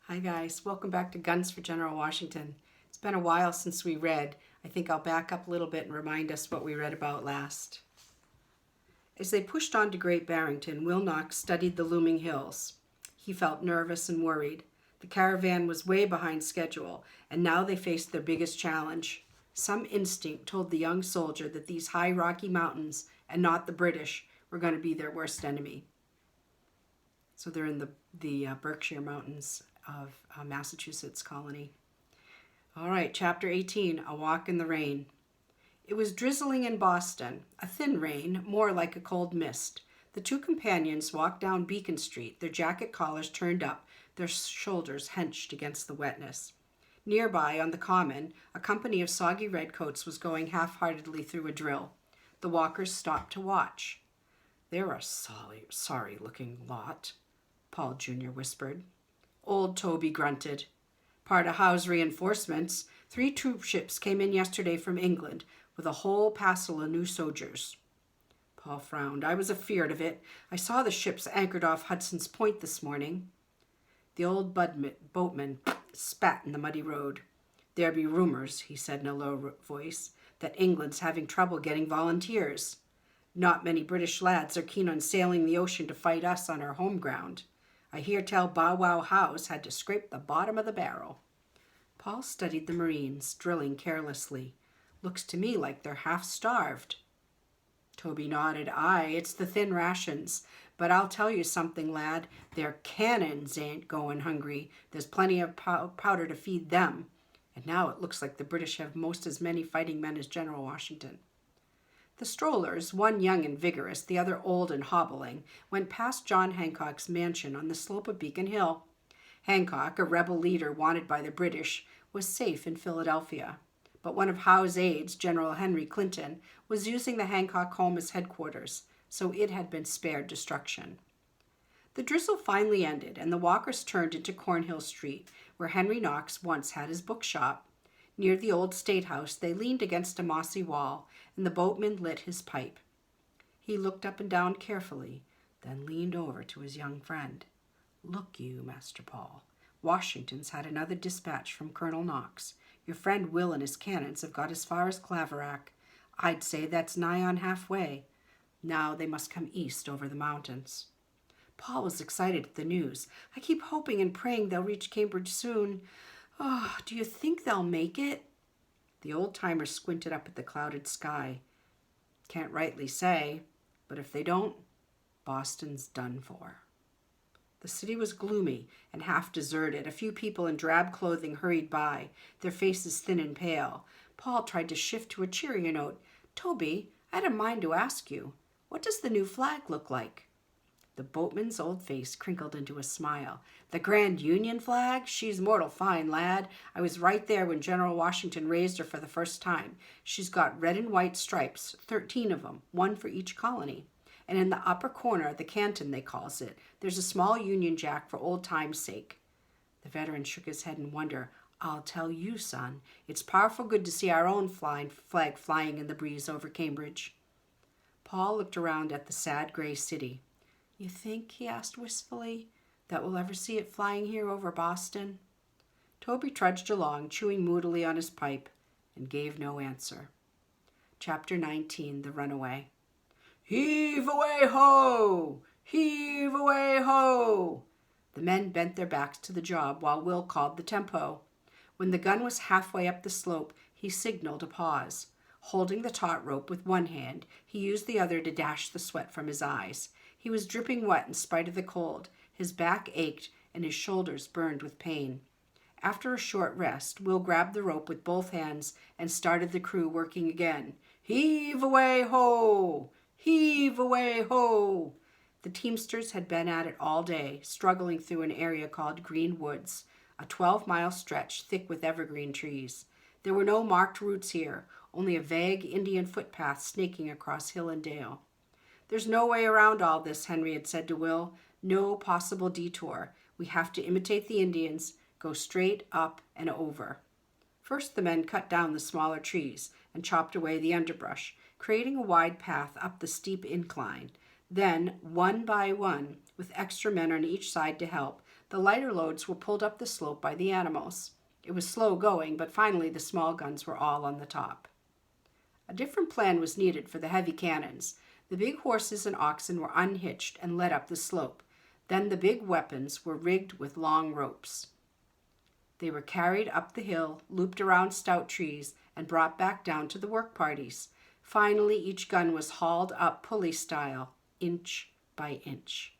Hi guys, welcome back to Guns for General Washington. It's been a while since we read. I think I'll back up a little bit and remind us what we read about last. As they pushed on to Great Barrington, Will Knox studied the looming hills. He felt nervous and worried. The caravan was way behind schedule, and now they faced their biggest challenge. Some instinct told the young soldier that these high Rocky Mountains, and not the British, were going to be their worst enemy. So they're in the Berkshire Mountains of Massachusetts colony. All right, chapter 18, A Walk in the Rain. It was drizzling in Boston, a thin rain, more like a cold mist. The two companions walked down Beacon Street, their jacket collars turned up, their shoulders hunched against the wetness. Nearby, on the common, a company of soggy redcoats was going half-heartedly through a drill. The walkers stopped to watch. "They're a sorry-looking lot," Paul Jr. whispered. Old Toby grunted. "Part of Howe's reinforcements. 3 troop ships came in yesterday from England with a whole passel of new soldiers." Paul frowned. "I was afeard of it. I saw the ships anchored off Hudson's Point this morning." The old boatman spat in the muddy road. "There be rumors," he said in a low voice, "that England's having trouble getting volunteers. Not many British lads are keen on sailing the ocean to fight us on our home ground. I hear tell Bow Wow Howe's had to scrape the bottom of the barrel." Paul studied the Marines, drilling carelessly. "Looks to me like they're half-starved." Toby nodded. "Aye, it's the thin rations. But I'll tell you something, lad. Their cannons ain't going hungry. There's plenty of powder to feed them. And now it looks like the British have most as many fighting men as General Washington." The strollers, one young and vigorous, the other old and hobbling, went past John Hancock's mansion on the slope of Beacon Hill. Hancock, a rebel leader wanted by the British, was safe in Philadelphia. But one of Howe's aides, General Henry Clinton, was using the Hancock home as headquarters, so it had been spared destruction. The drizzle finally ended, and the walkers turned into Cornhill Street, where Henry Knox once had his bookshop. Near the old State House, they leaned against a mossy wall, and the boatman lit his pipe. He looked up and down carefully, then leaned over to his young friend. "Look you, Master Paul, Washington's had another dispatch from Colonel Knox. Your friend Will and his cannons have got as far as Claverack. I'd say that's nigh on halfway. Now they must come east over the mountains." Paul was excited at the news. "I keep hoping and praying they'll reach Cambridge soon. Oh, do you think they'll make it?" The old-timer squinted up at the clouded sky. "Can't rightly say, but if they don't, Boston's done for." The city was gloomy and half deserted. A few people in drab clothing hurried by, their faces thin and pale. Paul tried to shift to a cheerier note. "Toby, I had a mind to ask you, what does the new flag look like?" The boatman's old face crinkled into a smile. "The Grand Union flag? She's mortal fine, lad. I was right there when General Washington raised her for the first time. She's got red and white stripes, 13 of them, one for each colony. And in the upper corner, the canton they calls it, there's a small Union Jack for old time's sake." The veteran shook his head in wonder. "I'll tell you, son, it's powerful good to see our own flag flying in the breeze over Cambridge." Paul looked around at the sad gray city. "You think," he asked wistfully, "that we'll ever see it flying here over Boston?" Toby trudged along, chewing moodily on his pipe, and gave no answer. Chapter 19, The Runaway. "Heave away, ho! Heave away, ho!" The men bent their backs to the job while Will called the tempo. When the gun was halfway up the slope, he signaled a pause. Holding the taut rope with one hand, he used the other to dash the sweat from his eyes. He was dripping wet in spite of the cold. His back ached and his shoulders burned with pain. After a short rest, Will grabbed the rope with both hands and started the crew working again. "Heave away, ho! Heave away, ho!" The teamsters had been at it all day, struggling through an area called Green Woods, a 12-mile stretch thick with evergreen trees. There were no marked routes here, only a vague Indian footpath snaking across hill and dale. "There's no way around all this," Henry had said to Will. "No possible detour. We have to imitate the Indians, go straight up and over." First the men cut down the smaller trees and chopped away the underbrush, creating a wide path up the steep incline. Then, one by one, with extra men on each side to help, The lighter loads were pulled up the slope by the animals. It was slow going, but finally the small guns were all on the top. A different plan was needed for the heavy cannons. The big horses and oxen were unhitched and led up the slope. Then the big weapons were rigged with long ropes. They were carried up the hill, looped around stout trees, and brought back down to the work parties. Finally, each gun was hauled up pulley style, inch by inch.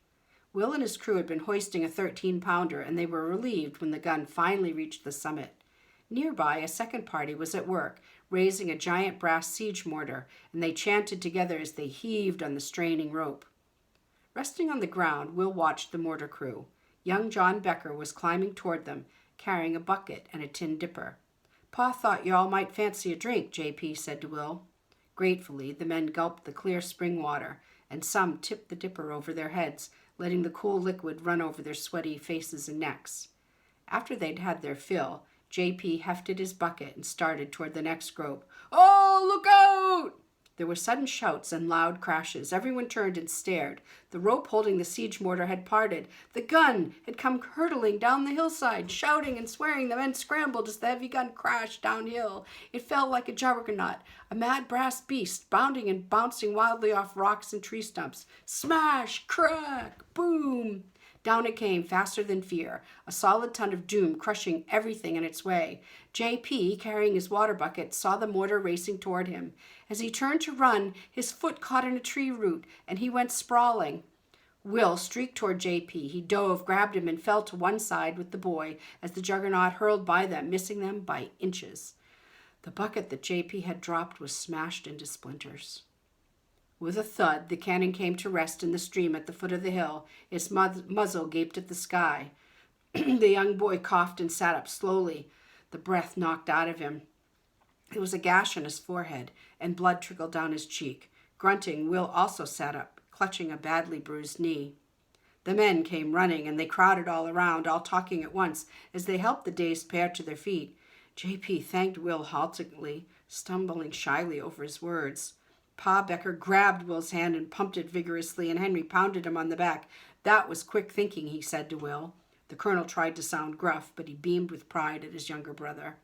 Will and his crew had been hoisting a 13-pounder, and they were relieved when the gun finally reached the summit. Nearby, a second party was at work, raising a giant brass siege mortar, and they chanted together as they heaved on the straining rope. Resting on the ground, Will watched the mortar crew. Young John Becker was climbing toward them, carrying a bucket and a tin dipper. "Pa thought you all might fancy a drink," J.P. said to Will. Gratefully, the men gulped the clear spring water, and some tipped the dipper over their heads, letting the cool liquid run over their sweaty faces and necks. After they'd had their fill, J.P. hefted his bucket and started toward the next grove. "Oh, look out!" There were sudden shouts and loud crashes. Everyone turned and stared. The rope holding the siege mortar had parted. The gun had come hurtling down the hillside. Shouting and swearing, the men scrambled as the heavy gun crashed downhill. It fell like a juggernaut, a mad brass beast, bounding and bouncing wildly off rocks and tree stumps. Smash! Crack! Boom! Down it came, faster than fear, a solid ton of doom crushing everything in its way. J.P., carrying his water bucket, saw the mortar racing toward him. As he turned to run, his foot caught in a tree root, and he went sprawling. Will streaked toward J.P. He dove, grabbed him, and fell to one side with the boy as the juggernaut hurled by them, missing them by inches. The bucket that J.P. had dropped was smashed into splinters. With a thud, the cannon came to rest in the stream at the foot of the hill. Its muzzle gaped at the sky. The young boy coughed and sat up slowly, the breath knocked out of him. There was a gash on his forehead, and blood trickled down his cheek. Grunting, Will also sat up, clutching a badly bruised knee. The men came running, and they crowded all around, all talking at once, as they helped the dazed pair to their feet. J.P. thanked Will haltingly, stumbling shyly over his words. Pa Becker grabbed Will's hand and pumped it vigorously, and Henry pounded him on the back. "That was quick thinking," he said to Will. The colonel tried to sound gruff, but he beamed with pride at his younger brother.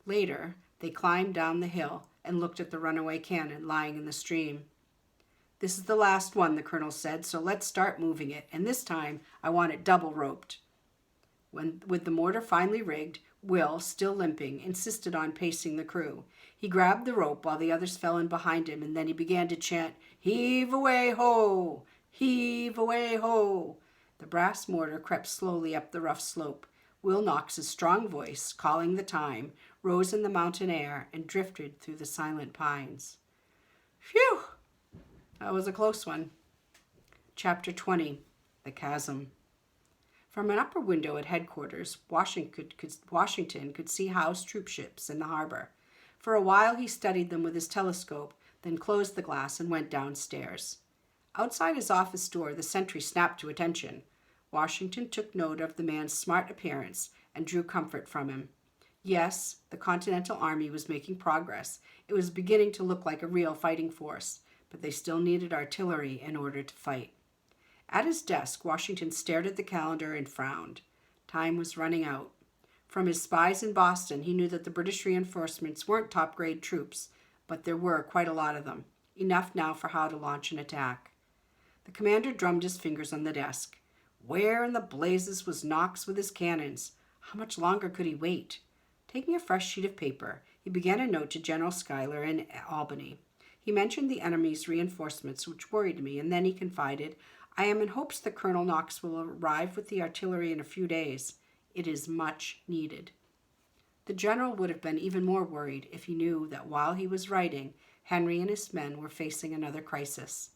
Later, they climbed down the hill and looked at the runaway cannon lying in the stream. "This is the last one," the colonel said, "so let's start moving it, and this time I want it double roped." With the mortar finally rigged, Will, still limping, insisted on pacing the crew. He grabbed the rope while the others fell in behind him, and then he began to chant, "Heave away, ho! Heave away, ho!" The brass mortar crept slowly up the rough slope. Will Knox's strong voice, calling the time, rose in the mountain air and drifted through the silent pines. Phew! That was a close one. Chapter 20, The Chasm. From an upper window at headquarters, Washington could see Howe's troop ships in the harbor. For a while he studied them with his telescope, then closed the glass and went downstairs. Outside his office door, the sentry snapped to attention. Washington took note of the man's smart appearance and drew comfort from him. Yes, the Continental Army was making progress. It was beginning to look like a real fighting force, but they still needed artillery in order to fight. At his desk, Washington stared at the calendar and frowned. Time was running out. From his spies in Boston, he knew that the British reinforcements weren't top-grade troops, but there were quite a lot of them, enough now for Howe to launch an attack. The commander drummed his fingers on the desk. Where in the blazes was Knox with his cannons? How much longer could he wait? Taking a fresh sheet of paper, he began a note to General Schuyler in Albany. He mentioned the enemy's reinforcements, which worried me, and then he confided, "I am in hopes that Colonel Knox will arrive with the artillery in a few days. It is much needed." The general would have been even more worried if he knew that while he was writing, Henry and his men were facing another crisis.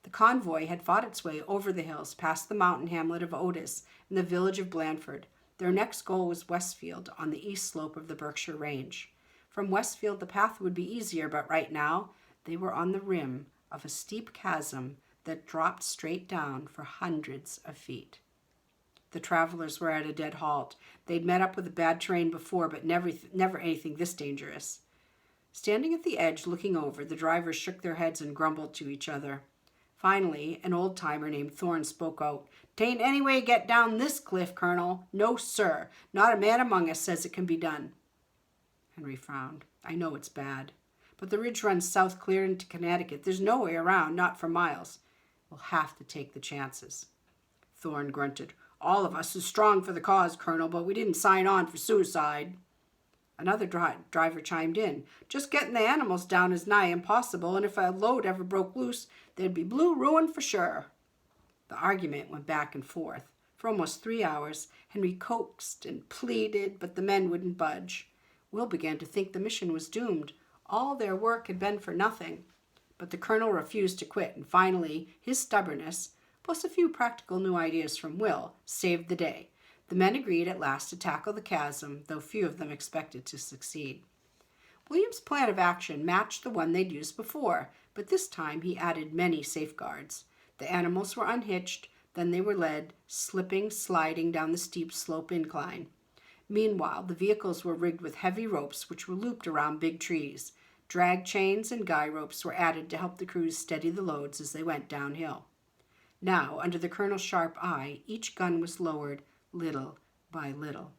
The convoy had fought its way over the hills past the mountain hamlet of Otis and the village of Blandford. Their next goal was Westfield on the east slope of the Berkshire Range. From Westfield the path would be easier, but right now they were on the rim of a steep chasm that dropped straight down for hundreds of feet. The travelers were at a dead halt. They'd met up with a bad terrain before, but never anything this dangerous. Standing at the edge looking over, the drivers shook their heads and grumbled to each other. Finally, an old-timer named Thorne spoke out. "'Tain't any way get down this cliff, Colonel. No, sir. Not a man among us says it can be done." Henry frowned. "I know it's bad, but the ridge runs south clear into Connecticut. There's no way around, not for miles. We'll have to take the chances." Thorne grunted. "All of us is strong for the cause, Colonel, but we didn't sign on for suicide." Another driver chimed in. "Just getting the animals down is nigh impossible, and if a load ever broke loose, there'd be blue ruin for sure." The argument went back and forth. For almost 3 hours, Henry coaxed and pleaded, but the men wouldn't budge. Will began to think the mission was doomed. All their work had been for nothing. But the colonel refused to quit, and finally, his stubbornness, plus a few practical new ideas from Will, saved the day. The men agreed at last to tackle the chasm, though few of them expected to succeed. William's plan of action matched the one they'd used before, but this time he added many safeguards. The animals were unhitched, then they were led, slipping, sliding down the steep slope incline. Meanwhile, the vehicles were rigged with heavy ropes which were looped around big trees. Drag chains and guy ropes were added to help the crews steady the loads as they went downhill. Now, under the colonel's sharp eye, each gun was lowered little by little.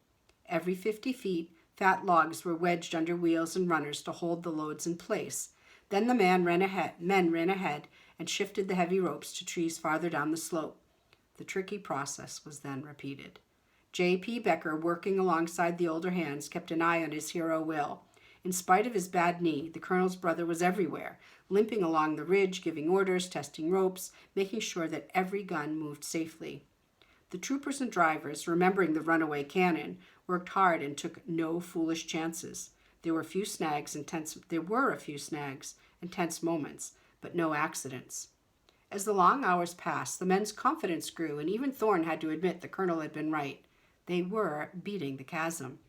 Every 50 feet, fat logs were wedged under wheels and runners to hold the loads in place. Then the men ran ahead and shifted the heavy ropes to trees farther down the slope. The tricky process was then repeated. J.P. Becker, working alongside the older hands, kept an eye on his hero Will. In spite of his bad knee, the colonel's brother was everywhere, limping along the ridge, giving orders, testing ropes, making sure that every gun moved safely. The troopers and drivers, remembering the runaway cannon, worked hard and took no foolish chances. There were a few snags and tense moments, but no accidents. As the long hours passed, the men's confidence grew, and even Thorne had to admit the colonel had been right. They were beating the chasm.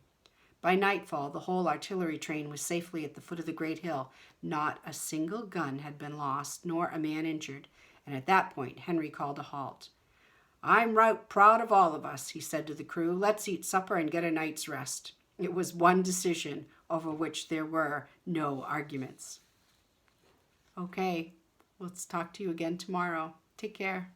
By nightfall, the whole artillery train was safely at the foot of the great hill. Not a single gun had been lost, nor a man injured, and at that point Henry called a halt. "I'm right proud of all of us," he said to the crew. "Let's eat supper and get a night's rest." It was one decision over which there were no arguments. Okay, let's talk to you again tomorrow. Take care.